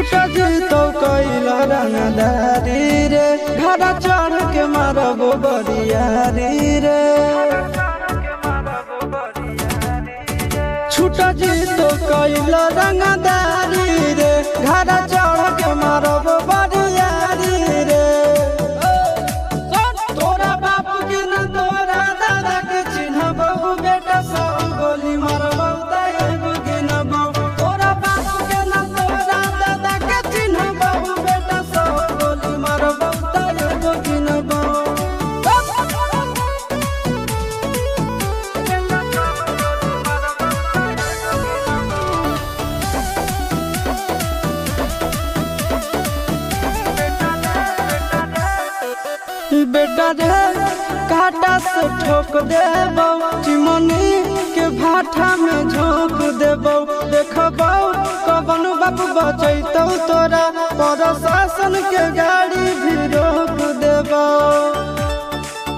छुटा जी तो कैला रंगदारी रे घड़ा चढ़ के मारबो बरियारी रे छुटा जी तो कैला रंगदारी रे घड़ा चढ़ के मारबो बरियारी रे तोरा बाप के न तोरा दादा के चिन्हबो बेटा सब गोली मारबो ताएगो गिनबो तोरा बाप के न तोरा दादा के चिन्हबो बेटा सब गोली मारबो ताएगो गिनबो बेटा रे काटा से ठोक देबो चिमनी के भाटा में झोंक देबो देखबो कवन बाप बचैतौ तोरा प्रशासन के गाड़ी भी रोक देबो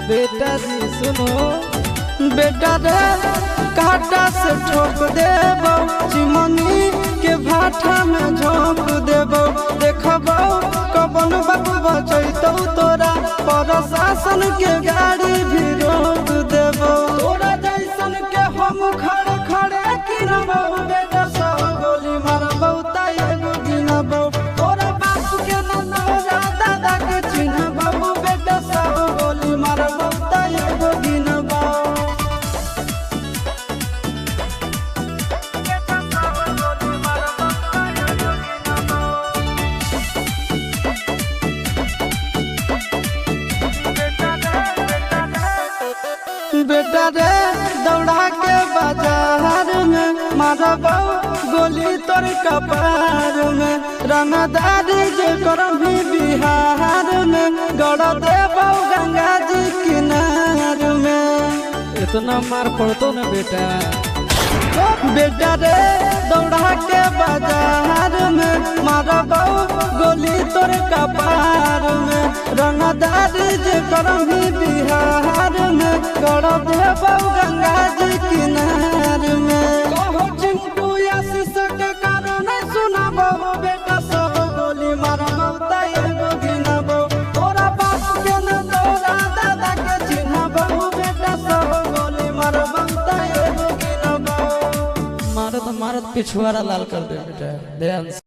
बेटा जी सुनो बेटा रे काटा से ठोक देबो चिमनी के भाटा में झोंक देबो देखबो कवन बाप बचैतौ तोरा प्रशासन के गाड़ी भी रोक देबो तोरा जैसन के हम खड़े खड़े गिनबो बेटा सब गोली मारबो ताएगो गिनबो तोरा बाप के न तोरा दादा के चिन्हबो बेटा सब गोली मारबो ताएगो गिनबो बेटा रे दौड़ा के बाजार में मारबो गोली तोर कपार में रंगदारी जे करम भी बिहार में गड़ देबो गंगा जी किनार में इतना मार पड़तो ना बेटा बेटा रे दौड़ा के बाजार में मारबो गोली तोर कपार में रंगदारी जे करम भी बिहार में गड़ देबो गंगा जी किनार में कहो चिंटू आशीष के कारण सुनाबो बेटा सब गोली मारबो ताएगो गिनबो तोरा बाप के न तोरा दादा के चिन्हबो बेटा सब गोली मारबो ताएगो गिनबो मारत मारत पिछुआरा लाल कर दे बेटा ध्यान से।